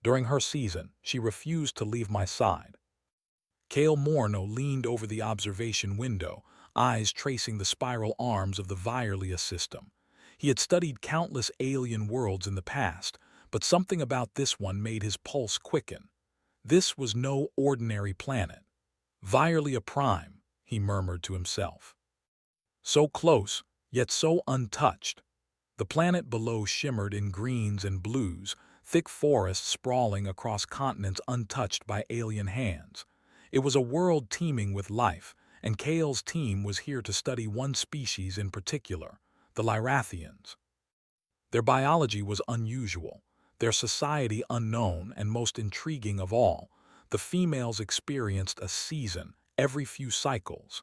During her season, she refused to leave my side. Kale Morno leaned over the observation window, eyes tracing the spiral arms of the Virlia system. He had studied countless alien worlds in the past, but something about this one made his pulse quicken. This was no ordinary planet. Virlia Prime, he murmured to himself. So close, yet so untouched. The planet below shimmered in greens and blues, thick forests sprawling across continents untouched by alien hands. It was a world teeming with life, and Kale's team was here to study one species in particular, the Lyrathians. Their biology was unusual, their society unknown, and most intriguing of all, the females experienced a season every few cycles,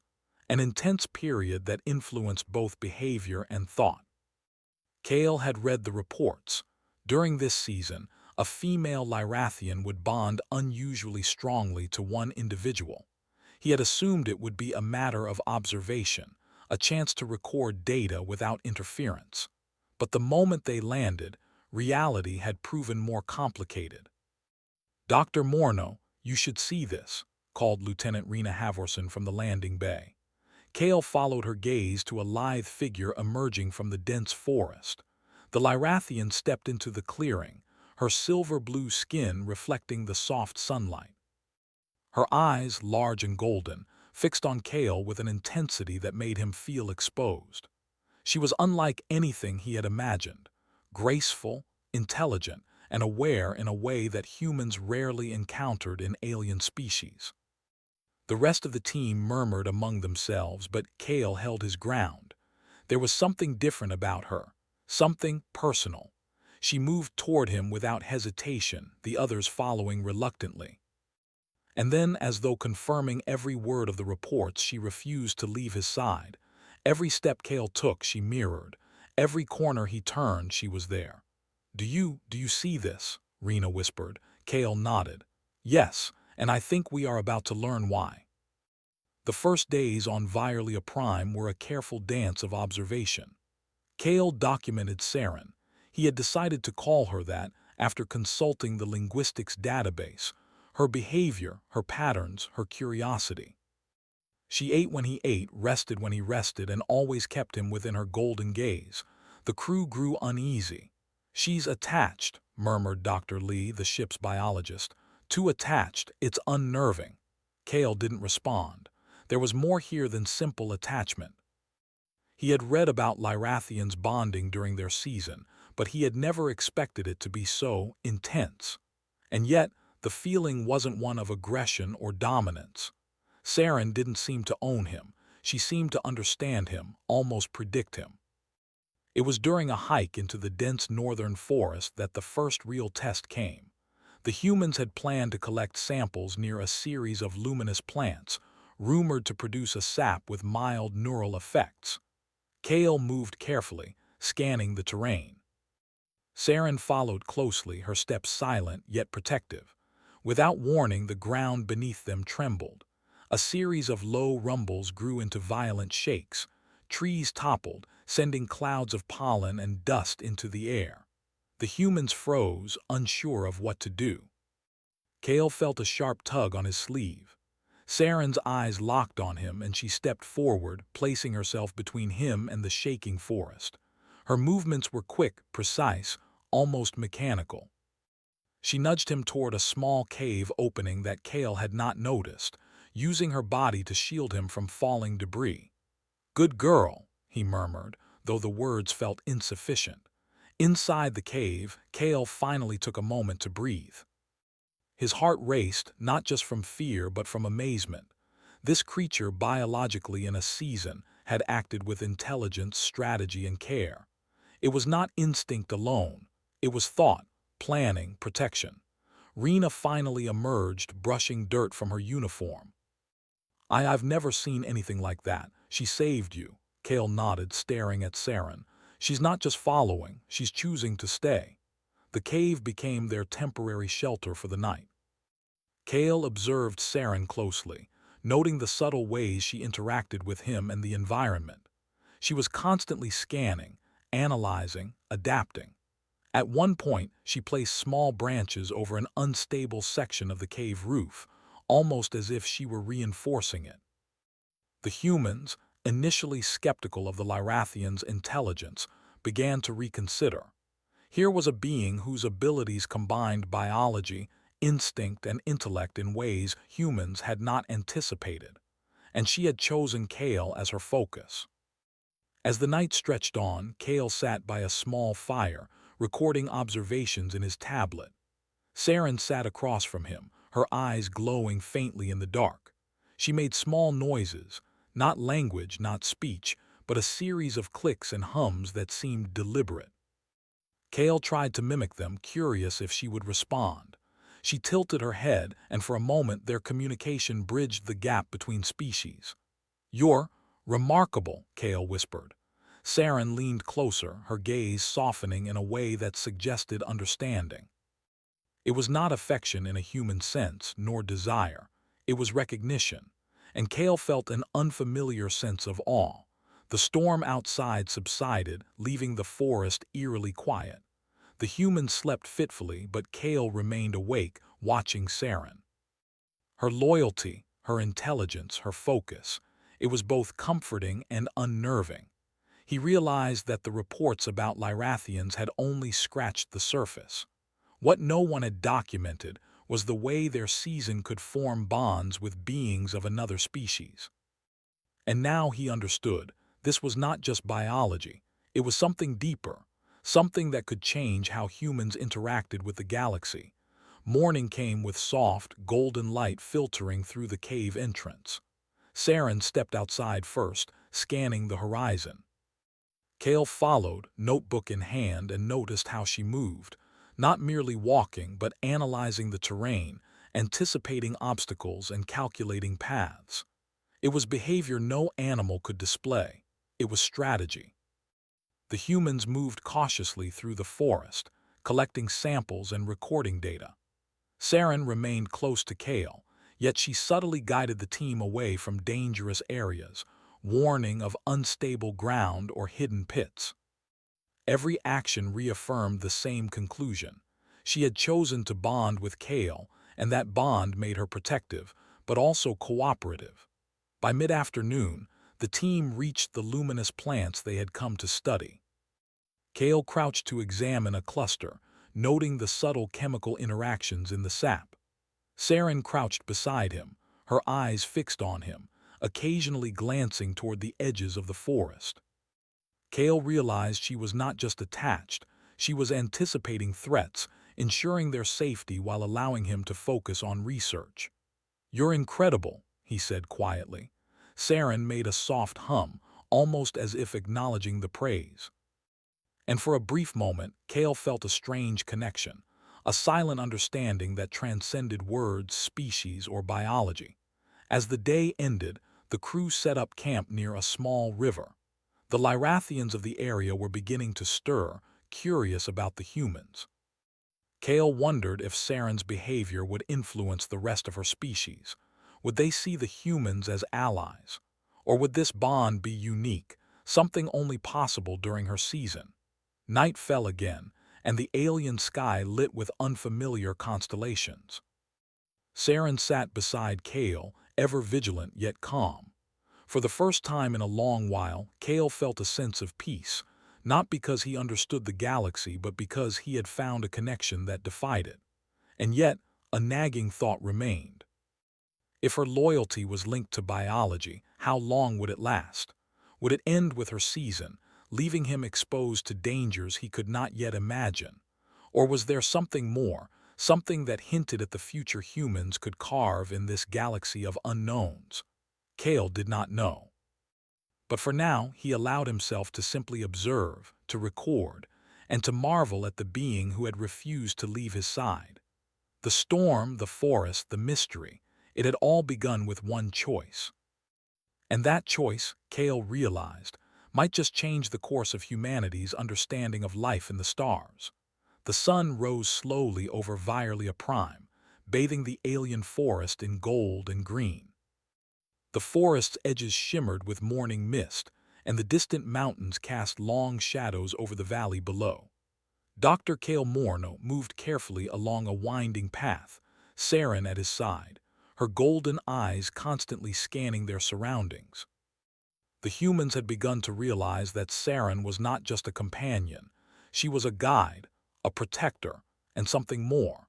an intense period that influenced both behavior and thought. Kale had read the reports. During this season, a female Lyrathian would bond unusually strongly to one individual. He had assumed it would be a matter of observation, a chance to record data without interference. But the moment they landed, reality had proven more complicated. "Dr. Morno, you should see this," called Lieutenant Rena Havorson from the landing bay. Kale followed her gaze to a lithe figure emerging from the dense forest. The Lyrathian stepped into the clearing, her silver-blue skin reflecting the soft sunlight. Her eyes, large and golden, fixed on Kale with an intensity that made him feel exposed. She was unlike anything he had imagined, graceful, intelligent, and aware in a way that humans rarely encountered in alien species. The rest of the team murmured among themselves, but Kale held his ground. There was something different about her, something personal. She moved toward him without hesitation, the others following reluctantly. And then, as though confirming every word of the reports, she refused to leave his side. Every step Kale took, she mirrored. Every corner he turned, she was there. Do you see this?" Rena whispered. Kale nodded. "Yes, and I think we are about to learn why." The first days on Virlia Prime were a careful dance of observation. Kale documented Saren. He had decided to call her that after consulting the linguistics database, her behavior, her patterns, her curiosity. She ate when he ate, rested when he rested, and always kept him within her golden gaze. The crew grew uneasy. "She's attached," murmured Dr. Lee, the ship's biologist. "Too attached, it's unnerving." Kale didn't respond. There was more here than simple attachment. He had read about Lyrathians bonding during their season, but he had never expected it to be so intense. And yet, the feeling wasn't one of aggression or dominance. Saren didn't seem to own him. She seemed to understand him, almost predict him. It was during a hike into the dense northern forest that the first real test came. The humans had planned to collect samples near a series of luminous plants, rumored to produce a sap with mild neural effects. Kale moved carefully, scanning the terrain. Saren followed closely, her steps silent yet protective. Without warning, the ground beneath them trembled. A series of low rumbles grew into violent shakes. Trees toppled, sending clouds of pollen and dust into the air. The humans froze, unsure of what to do. Kale felt a sharp tug on his sleeve. Saren's eyes locked on him, and she stepped forward, placing herself between him and the shaking forest. Her movements were quick, precise, almost mechanical. She nudged him toward a small cave opening that Kale had not noticed, using her body to shield him from falling debris. "Good girl," he murmured, though the words felt insufficient. Inside the cave, Kale finally took a moment to breathe. His heart raced, not just from fear but from amazement. This creature, biologically in a season, had acted with intelligence, strategy, and care. It was not instinct alone. It was thought, planning, protection. Rena finally emerged, brushing dirt from her uniform. I've never seen anything like that. She saved you." Kale nodded, staring at Saren. "She's not just following, she's choosing to stay." The cave became their temporary shelter for the night. Kale observed Saren closely, noting the subtle ways she interacted with him and the environment. She was constantly scanning, analyzing, adapting. At one point, she placed small branches over an unstable section of the cave roof, almost as if she were reinforcing it. The humans, initially skeptical of the Lyrathians' intelligence, began to reconsider. Here was a being whose abilities combined biology, instinct, and intellect in ways humans had not anticipated, and she had chosen Kale as her focus. As the night stretched on, Kale sat by a small fire, recording observations in his tablet. Saren sat across from him, her eyes glowing faintly in the dark. She made small noises, not language, not speech, but a series of clicks and hums that seemed deliberate. Kale tried to mimic them, curious if she would respond. She tilted her head, and for a moment their communication bridged the gap between species. "You're remarkable," Kale whispered. Saren leaned closer, her gaze softening in a way that suggested understanding. It was not affection in a human sense, nor desire. It was recognition, and Kale felt an unfamiliar sense of awe. The storm outside subsided, leaving the forest eerily quiet. The humans slept fitfully, but Kale remained awake, watching Saren. Her loyalty, her intelligence, her focus, it was both comforting and unnerving. He realized that the reports about Lyrathians had only scratched the surface. What no one had documented was the way their season could form bonds with beings of another species. And now he understood, this was not just biology, it was something deeper, something that could change how humans interacted with the galaxy. Morning came with soft, golden light filtering through the cave entrance. Saren stepped outside first, scanning the horizon. Kale followed, notebook in hand, and noticed how she moved, not merely walking but analyzing the terrain, anticipating obstacles and calculating paths. It was behavior no animal could display. It was strategy. The humans moved cautiously through the forest, collecting samples and recording data. Saren remained close to Kale, yet she subtly guided the team away from dangerous areas, warning of unstable ground or hidden pits. Every action reaffirmed the same conclusion. She had chosen to bond with Kale, and that bond made her protective, but also cooperative. By mid-afternoon, the team reached the luminous plants they had come to study. Kale crouched to examine a cluster, noting the subtle chemical interactions in the sap. Saren crouched beside him, her eyes fixed on him, occasionally glancing toward the edges of the forest. Kale realized she was not just attached, she was anticipating threats, ensuring their safety while allowing him to focus on research. "You're incredible," he said quietly. Saren made a soft hum, almost as if acknowledging the praise. And for a brief moment, Kale felt a strange connection, a silent understanding that transcended words, species, or biology. As the day ended, the crew set up camp near a small river. The Lyrathians of the area were beginning to stir, curious about the humans. Kale wondered if Saren's behavior would influence the rest of her species. Would they see the humans as allies? Or would this bond be unique, something only possible during her season? Night fell again, and the alien sky lit with unfamiliar constellations. Saren sat beside Kale, ever vigilant yet calm. For the first time in a long while, Kale felt a sense of peace, not because he understood the galaxy but because he had found a connection that defied it. And yet, a nagging thought remained. If her loyalty was linked to biology, how long would it last? Would it end with her season, leaving him exposed to dangers he could not yet imagine? Or was there something more, something that hinted at the future humans could carve in this galaxy of unknowns? Kale did not know. But for now, he allowed himself to simply observe, to record, and to marvel at the being who had refused to leave his side. The storm, the forest, the mystery, it had all begun with one choice. And that choice, Kale realized, might just change the course of humanity's understanding of life in the stars. The sun rose slowly over Violia Prime, bathing the alien forest in gold and green. The forest's edges shimmered with morning mist, and the distant mountains cast long shadows over the valley below. Dr. Kale Morno moved carefully along a winding path, Saren at his side, her golden eyes constantly scanning their surroundings. The humans had begun to realize that Saren was not just a companion. She was a guide, a protector, and something more.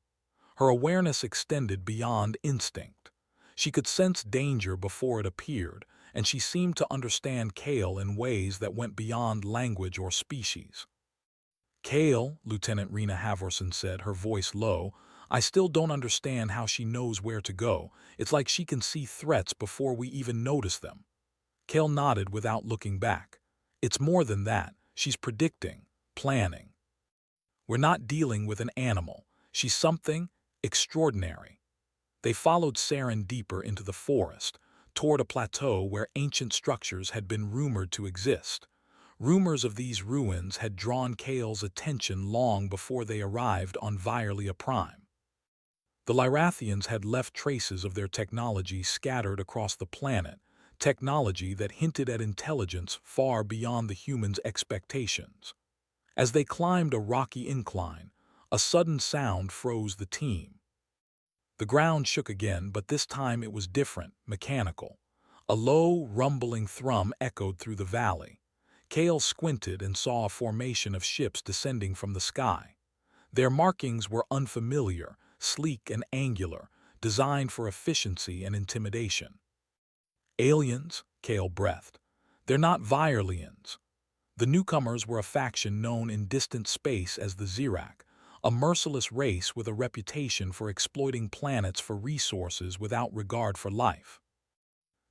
Her awareness extended beyond instinct. She could sense danger before it appeared, and she seemed to understand Kale in ways that went beyond language or species. Kale, Lieutenant Rena Havorson said, her voice low, I still don't understand how she knows where to go. It's like she can see threats before we even notice them. Kale nodded without looking back. It's more than that. She's predicting, planning. We're not dealing with an animal. She's something extraordinary. They followed Saren deeper into the forest, toward a plateau where ancient structures had been rumored to exist. Rumors of these ruins had drawn Kale's attention long before they arrived on Violia Prime. The Lyrathians had left traces of their technology scattered across the planet, technology that hinted at intelligence far beyond the humans' expectations. As they climbed a rocky incline, a sudden sound froze the team. The ground shook again, but this time it was different, mechanical. A low, rumbling thrum echoed through the valley. Kale squinted and saw a formation of ships descending from the sky. Their markings were unfamiliar, sleek and angular, designed for efficiency and intimidation. Aliens, Kale breathed. They're not Violians. The newcomers were a faction known in distant space as the Zirak, a merciless race with a reputation for exploiting planets for resources without regard for life.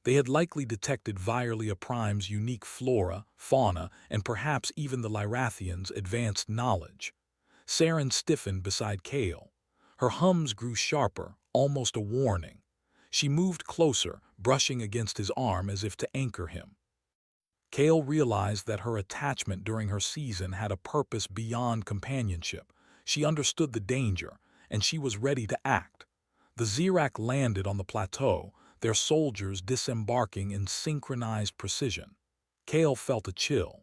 They had likely detected Violia Prime's unique flora, fauna, and perhaps even the Lyrathians' advanced knowledge. Saren stiffened beside Kale. Her hums grew sharper, almost a warning. She moved closer, brushing against his arm as if to anchor him. Kale realized that her attachment during her season had a purpose beyond companionship. She understood the danger, and she was ready to act. The Zirak landed on the plateau, their soldiers disembarking in synchronized precision. Kale felt a chill.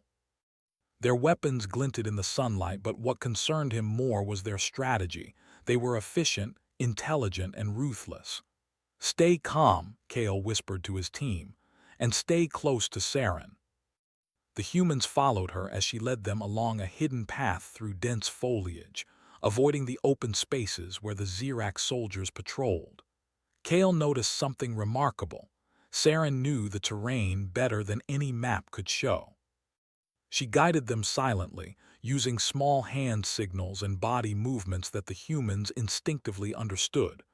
Their weapons glinted in the sunlight, but what concerned him more was their strategy. They were efficient, intelligent, and ruthless. Stay calm, Kale whispered to his team, and stay close to Saren. The humans followed her as she led them along a hidden path through dense foliage, avoiding the open spaces where the Zirak soldiers patrolled. Kale noticed something remarkable. Saren knew the terrain better than any map could show. She guided them silently, using small hand signals and body movements that the humans instinctively understood.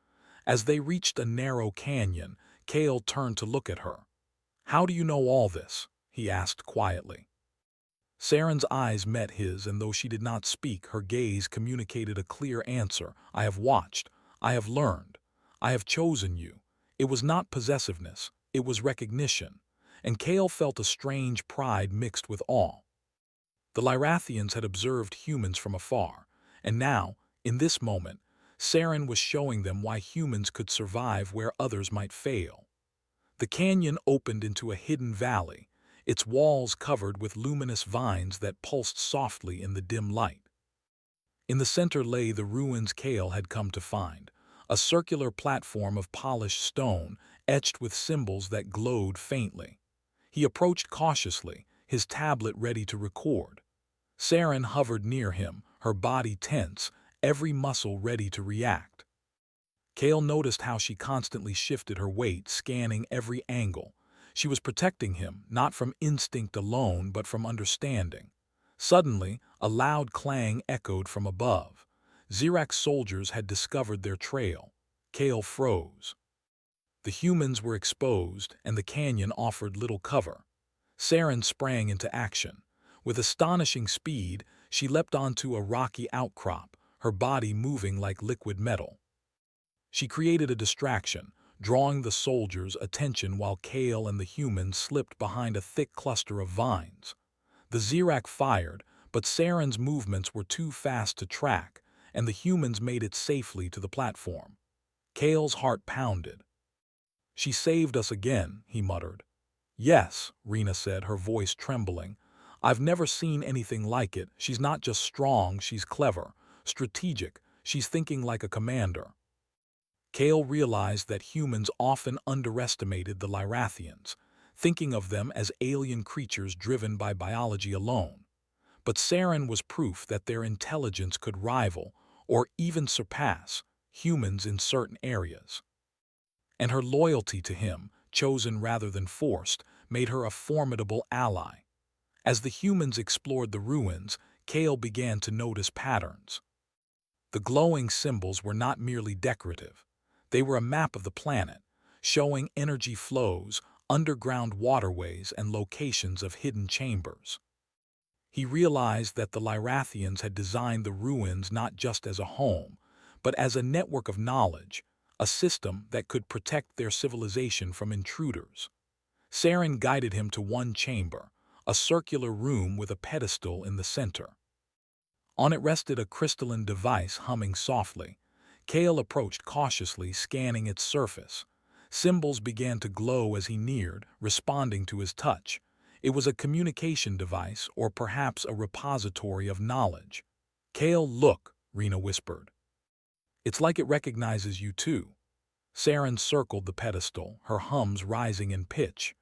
As they reached a narrow canyon, Kale turned to look at her. "How do you know all this?" he asked quietly. Saren's eyes met his, and though she did not speak, her gaze communicated a clear answer. "I have watched. I have learned. I have chosen you." It was not possessiveness, it was recognition, and Kale felt a strange pride mixed with awe. The Lyrathians had observed humans from afar, and now, in this moment, Saren was showing them why humans could survive where others might fail. The canyon opened into a hidden valley, its walls covered with luminous vines that pulsed softly in the dim light. In the center lay the ruins Kale had come to find, a circular platform of polished stone etched with symbols that glowed faintly. He approached cautiously, his tablet ready to record. Saren hovered near him, her body tense, every muscle ready to react. Kale noticed how she constantly shifted her weight, scanning every angle. She was protecting him, not from instinct alone, but from understanding. Suddenly, a loud clang echoed from above. Zirak's soldiers had discovered their trail. Kale froze. The humans were exposed, and the canyon offered little cover. Saren sprang into action. With astonishing speed, she leapt onto a rocky outcrop, her body moving like liquid metal. She created a distraction, drawing the soldiers' attention while Kale and the humans slipped behind a thick cluster of vines. The Zirak fired, but Saren's movements were too fast to track, and the humans made it safely to the platform. Kale's heart pounded. "She saved us again," he muttered. "Yes," Rena said, her voice trembling. I've never seen anything like it. She's not just strong, she's clever, strategic, she's thinking like a commander. Kale realized that humans often underestimated the Lyrathians, thinking of them as alien creatures driven by biology alone. But Saren was proof that their intelligence could rival, or even surpass, humans in certain areas. And her loyalty to him, chosen rather than forced, made her a formidable ally. As the humans explored the ruins, Kale began to notice patterns. The glowing symbols were not merely decorative. They were a map of the planet, showing energy flows, underground waterways, and locations of hidden chambers. He realized that the Lyrathians had designed the ruins not just as a home, but as a network of knowledge, a system that could protect their civilization from intruders. Saren guided him to one chamber, a circular room with a pedestal in the center. On it rested a crystalline device humming softly. Kale approached cautiously, scanning its surface. Symbols began to glow as he neared, responding to his touch. It was a communication device, or perhaps a repository of knowledge. "Kale, look," Rena whispered. "It's like it recognizes you too." Saren circled the pedestal, her hums rising in pitch.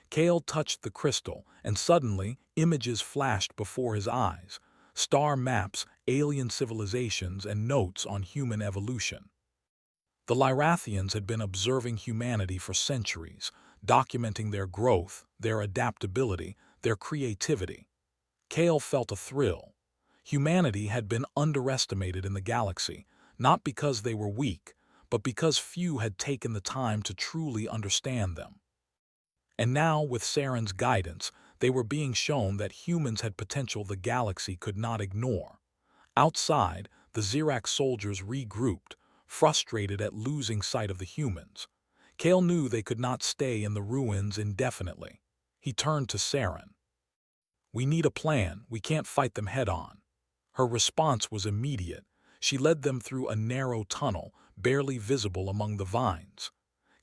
Kale touched the crystal, and suddenly, images flashed before his eyes. Star maps, alien civilizations, and notes on human evolution. The Lyrathians had been observing humanity for centuries, documenting their growth, their adaptability, their creativity. Kale felt a thrill. Humanity had been underestimated in the galaxy, not because they were weak, but because few had taken the time to truly understand them. And now, with Saren's guidance, they were being shown that humans had potential the galaxy could not ignore. Outside, the Zirak soldiers regrouped, frustrated at losing sight of the humans. Kale knew they could not stay in the ruins indefinitely. He turned to Saren. "We need a plan, we can't fight them head-on." Her response was immediate. She led them through a narrow tunnel, barely visible among the vines.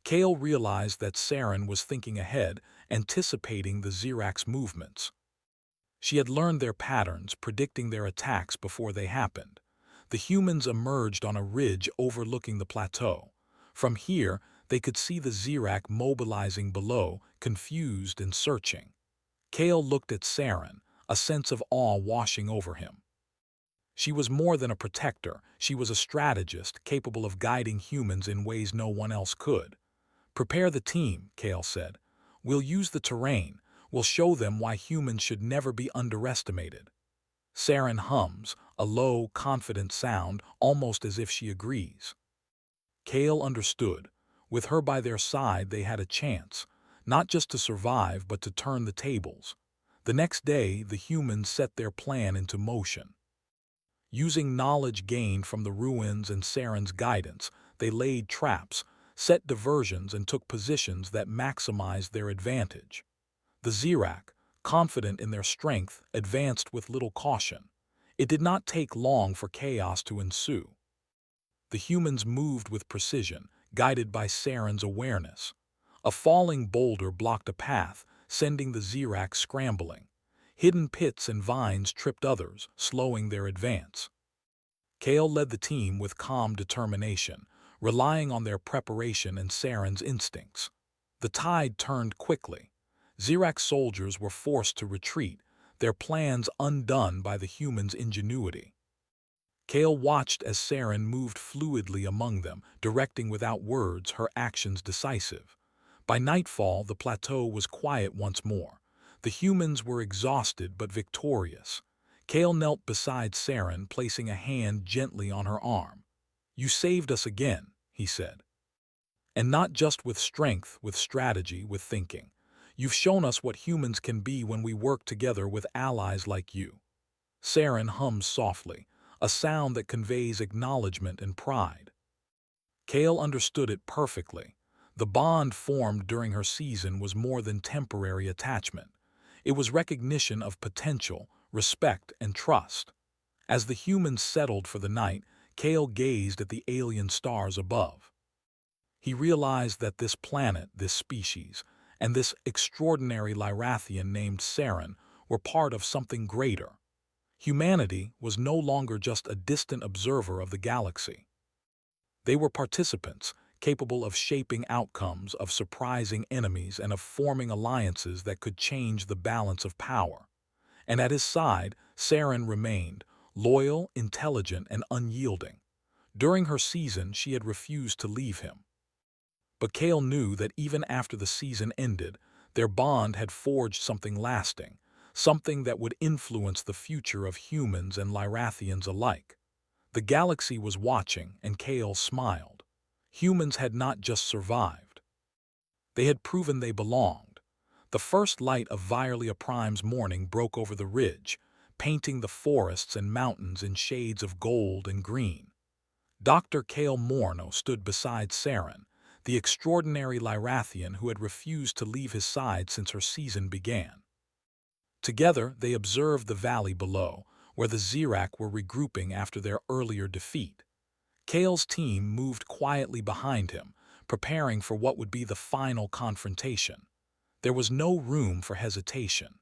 Kale realized that Saren was thinking ahead, anticipating the Zirak's movements. She had learned their patterns, predicting their attacks before they happened. The humans emerged on a ridge overlooking the plateau. From here, they could see the Zirak mobilizing below, confused and searching. Kale looked at Saren, a sense of awe washing over him. She was more than a protector, she was a strategist capable of guiding humans in ways no one else could. "Prepare the team," Kale said. "We'll use the terrain. We'll show them why humans should never be underestimated." Saren hums, a low, confident sound, almost as if she agrees. Kale understood. With her by their side, they had a chance, not just to survive, but to turn the tables. The next day, the humans set their plan into motion. Using knowledge gained from the ruins and Saren's guidance, they laid traps, set diversions, and took positions that maximized their advantage. The Zirak, confident in their strength, advanced with little caution. It did not take long for chaos to ensue. The humans moved with precision, guided by Saren's awareness. A falling boulder blocked a path, sending the Zirak scrambling. Hidden pits and vines tripped others, slowing their advance. Kale led the team with calm determination, relying on their preparation and Saren's instincts. The tide turned quickly. Zirak soldiers were forced to retreat, their plans undone by the humans' ingenuity. Kale watched as Saren moved fluidly among them, directing without words, her actions decisive. By nightfall, the plateau was quiet once more. The humans were exhausted but victorious. Kale knelt beside Saren, placing a hand gently on her arm. "You saved us again," he said. "And not just with strength, with strategy, with thinking. You've shown us what humans can be when we work together with allies like you." Saren hums softly, a sound that conveys acknowledgement and pride. Kale understood it perfectly. The bond formed during her season was more than temporary attachment. It was recognition of potential, respect, and trust. As the humans settled for the night, Kale gazed at the alien stars above. He realized that this planet, this species, and this extraordinary Lyrathian named Saren were part of something greater. Humanity was no longer just a distant observer of the galaxy. They were participants, capable of shaping outcomes, of surprising enemies, and of forming alliances that could change the balance of power. And at his side, Saren remained, loyal, intelligent, and unyielding. During her season, she had refused to leave him. But Kale knew that even after the season ended, their bond had forged something lasting, something that would influence the future of humans and Lyrathians alike. The galaxy was watching, and Kale smiled. Humans had not just survived. They had proven they belonged. The first light of Violia Prime's morning broke over the ridge, painting the forests and mountains in shades of gold and green. Dr. Kale Morno stood beside Saren, the extraordinary Lyrathian who had refused to leave his side since her season began. Together, they observed the valley below, where the Zirak were regrouping after their earlier defeat. Kale's team moved quietly behind him, preparing for what would be the final confrontation. There was no room for hesitation.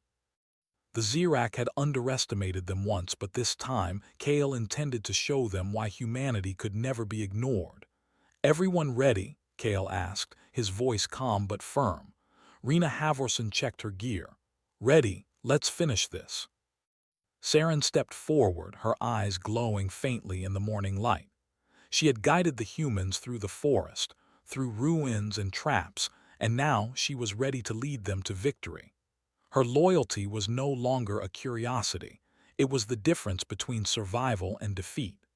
The Zirak had underestimated them once, but this time, Kale intended to show them why humanity could never be ignored. "Everyone ready?" Kale asked, his voice calm but firm. Rena Havorson checked her gear. "Ready, let's finish this." Saren stepped forward, her eyes glowing faintly in the morning light. She had guided the humans through the forest, through ruins and traps, and now she was ready to lead them to victory. Her loyalty was no longer a curiosity. It was the difference between survival and defeat.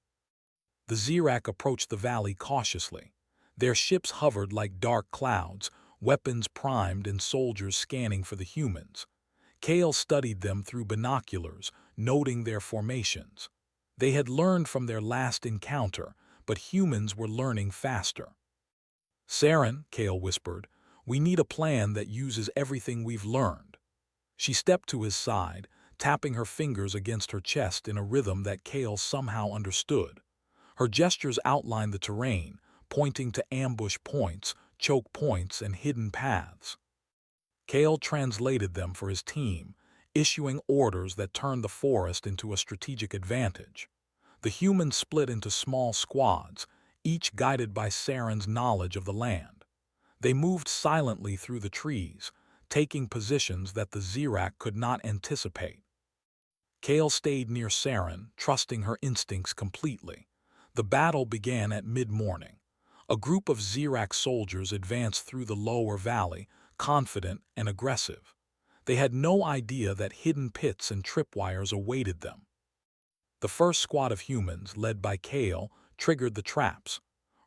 The Zirak approached the valley cautiously. Their ships hovered like dark clouds, weapons primed and soldiers scanning for the humans. Kale studied them through binoculars, noting their formations. They had learned from their last encounter, but humans were learning faster. "Saren," Kale whispered, "we need a plan that uses everything we've learned." She stepped to his side, tapping her fingers against her chest in a rhythm that Kale somehow understood. Her gestures outlined the terrain, pointing to ambush points, choke points, and hidden paths. Kale translated them for his team, issuing orders that turned the forest into a strategic advantage. The humans split into small squads, each guided by Saren's knowledge of the land. They moved silently through the trees, taking positions that the Zirak could not anticipate. Kale stayed near Saren, trusting her instincts completely. The battle began at mid-morning. A group of Zirak soldiers advanced through the lower valley, confident and aggressive. They had no idea that hidden pits and tripwires awaited them. The first squad of humans, led by Kale, triggered the traps.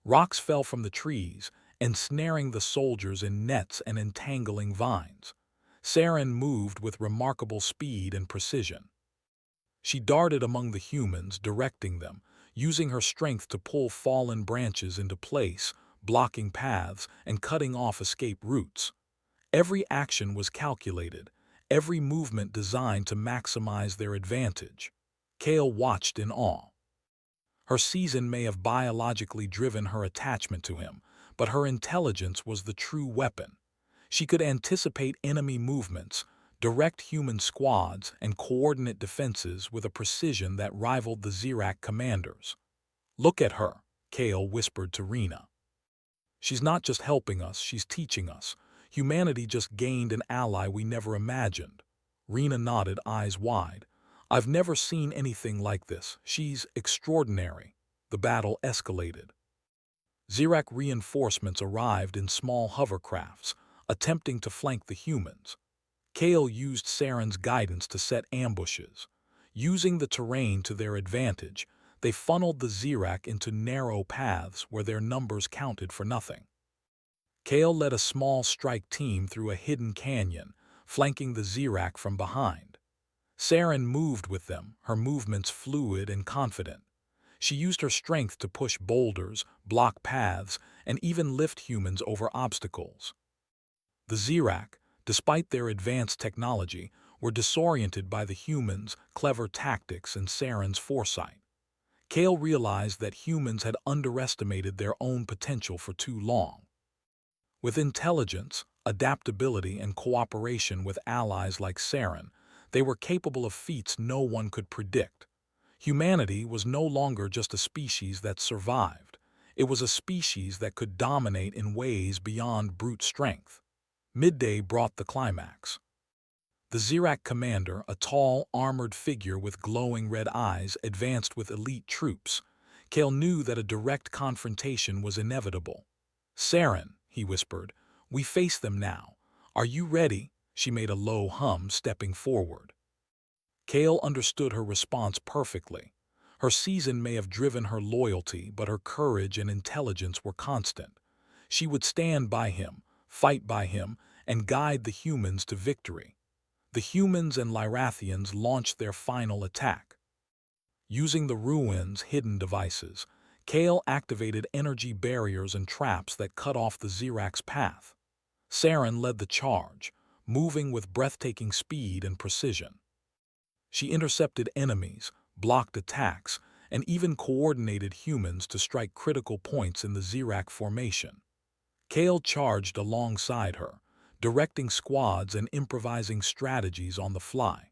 Rocks fell from the trees, ensnaring the soldiers in nets and entangling vines. Saren moved with remarkable speed and precision. She darted among the humans, directing them, using her strength to pull fallen branches into place, blocking paths and cutting off escape routes. Every action was calculated, every movement designed to maximize their advantage. Kale watched in awe. Her season may have biologically driven her attachment to him, but her intelligence was the true weapon. She could anticipate enemy movements, direct human squads, and coordinate defenses with a precision that rivaled the Zirak commanders. "Look at her," Kale whispered to Rena. "She's not just helping us, she's teaching us. Humanity just gained an ally we never imagined." Rena nodded, eyes wide. "I've never seen anything like this. She's extraordinary." The battle escalated. Zirak reinforcements arrived in small hovercrafts, attempting to flank the humans. Kale used Saren's guidance to set ambushes. Using the terrain to their advantage, they funneled the Zirak into narrow paths where their numbers counted for nothing. Kale led a small strike team through a hidden canyon, flanking the Zirak from behind. Saren moved with them, her movements fluid and confident. She used her strength to push boulders, block paths, and even lift humans over obstacles. The Zirak, despite their advanced technology, were disoriented by the humans' clever tactics and Saren's foresight. Kale realized that humans had underestimated their own potential for too long. With intelligence, adaptability, and cooperation with allies like Saren, They were capable of feats no one could predict. Humanity was no longer just a species that survived. It was a species that could dominate in ways beyond brute strength. Midday brought the climax. The Zirak commander, a tall, armored figure with glowing red eyes, advanced with elite troops. Kale knew that a direct confrontation was inevitable. "Saren," he whispered, "we face them now. Are you ready?" She made a low hum, stepping forward. Kale understood her response perfectly. Her season may have driven her loyalty, but her courage and intelligence were constant. She would stand by him, fight by him, and guide the humans to victory. The humans and Lyrathians launched their final attack. Using the ruins' hidden devices, Kale activated energy barriers and traps that cut off the Zirak's path. Saren led the charge, moving with breathtaking speed and precision. She intercepted enemies, blocked attacks, and even coordinated humans to strike critical points in the Zirak formation. Kale charged alongside her, directing squads and improvising strategies on the fly.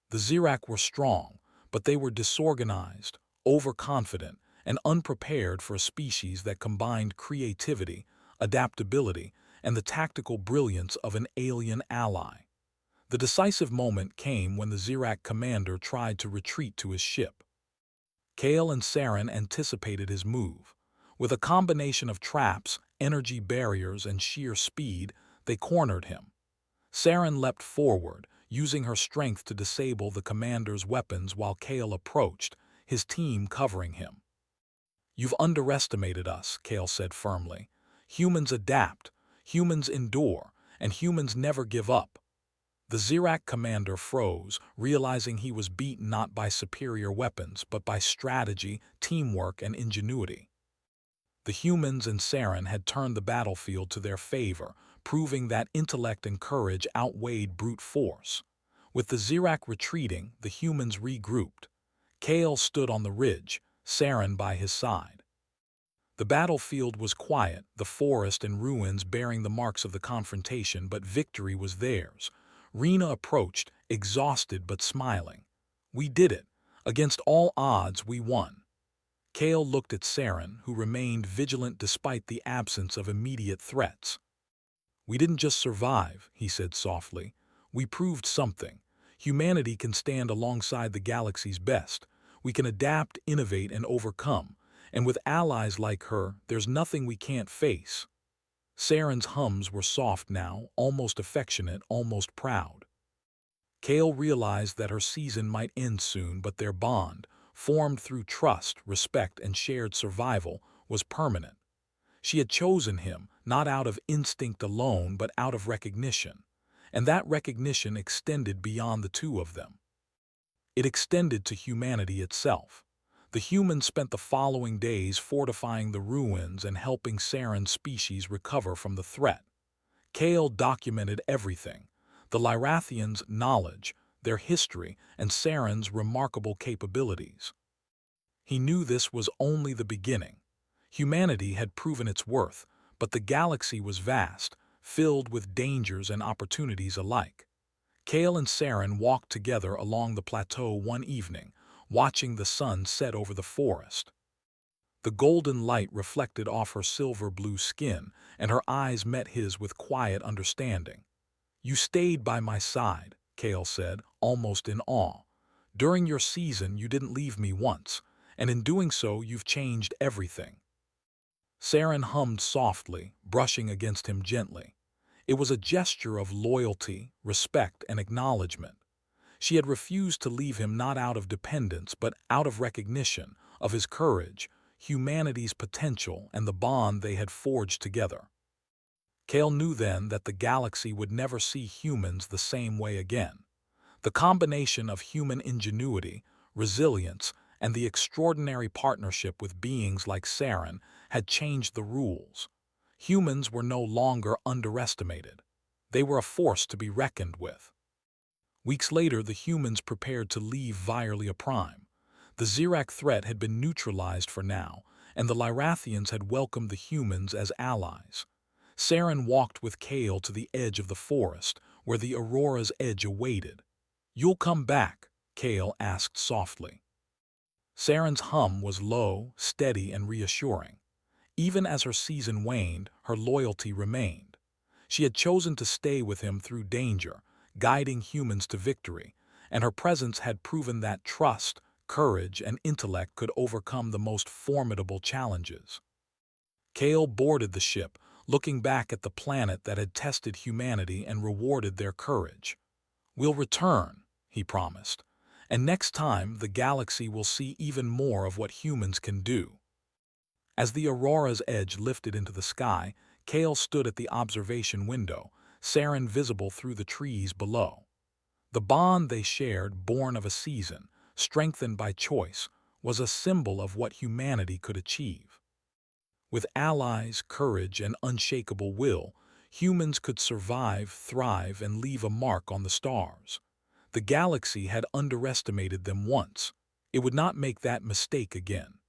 The Zirak were strong, but they were disorganized, overconfident, and unprepared for a species that combined creativity, adaptability, and the tactical brilliance of an alien ally. The decisive moment came when the Zirak commander tried to retreat to his ship. Kale and Saren anticipated his move. With a combination of traps, energy barriers, and sheer speed, they cornered him. Saren leapt forward, using her strength to disable the commander's weapons while Kale approached, his team covering him. "You've underestimated us," Kale said firmly. "Humans adapt, humans endure, and humans never give up." The Zirak commander froze, realizing he was beaten not by superior weapons, but by strategy, teamwork, and ingenuity. The humans and Saren had turned the battlefield to their favor, proving that intellect and courage outweighed brute force. With the Zirak retreating, the humans regrouped. Kale stood on the ridge, Saren by his side. The battlefield was quiet, the forest and ruins bearing the marks of the confrontation, but victory was theirs. Rena approached, exhausted but smiling. "We did it. Against all odds, we won." Kale looked at Saren, who remained vigilant despite the absence of immediate threats. "We didn't just survive," he said softly. "We proved something. Humanity can stand alongside the galaxy's best. We can adapt, innovate, and overcome. And with allies like her, there's nothing we can't face." Saren's hums were soft now, almost affectionate, almost proud. Kale realized that her season might end soon, but their bond, formed through trust, respect, and shared survival, was permanent. She had chosen him, not out of instinct alone, but out of recognition. And that recognition extended beyond the two of them. It extended to humanity itself. The humans spent the following days fortifying the ruins and helping Saren's species recover from the threat. Kale documented everything: the Lyrathians' knowledge, their history, and Saren's remarkable capabilities. He knew this was only the beginning. Humanity had proven its worth, but the galaxy was vast, filled with dangers and opportunities alike. Kale and Saren walked together along the plateau one evening, watching the sun set over the forest. The golden light reflected off her silver-blue skin, and her eyes met his with quiet understanding. "You stayed by my side," Kale said, almost in awe. "During your season, you didn't leave me once, and in doing so, you've changed everything." Saren hummed softly, brushing against him gently. It was a gesture of loyalty, respect, and acknowledgement. She had refused to leave him not out of dependence, but out of recognition of his courage, humanity's potential, and the bond they had forged together. Kale knew then that the galaxy would never see humans the same way again. The combination of human ingenuity, resilience, and the extraordinary partnership with beings like Saren had changed the rules. Humans were no longer underestimated. They were a force to be reckoned with. Weeks later, the humans prepared to leave Violia Prime. The Zirak threat had been neutralized for now, and the Lyrathians had welcomed the humans as allies. Saren walked with Kale to the edge of the forest, where the Aurora's edge awaited. "You'll come back?" Kale asked softly. Saren's hum was low, steady, and reassuring. Even as her season waned, her loyalty remained. She had chosen to stay with him through danger, guiding humans to victory, and her presence had proven that trust, courage, and intellect could overcome the most formidable challenges. Kale boarded the ship, looking back at the planet that had tested humanity and rewarded their courage. "We'll return," he promised, "and next time the galaxy will see even more of what humans can do." As the Aurora's edge lifted into the sky, Kale stood at the observation window, Saren visible through the trees below. The bond they shared, born of a season, strengthened by choice, was a symbol of what humanity could achieve. With allies, courage, and unshakable will, humans could survive, thrive, and leave a mark on the stars. The galaxy had underestimated them once. It would not make that mistake again.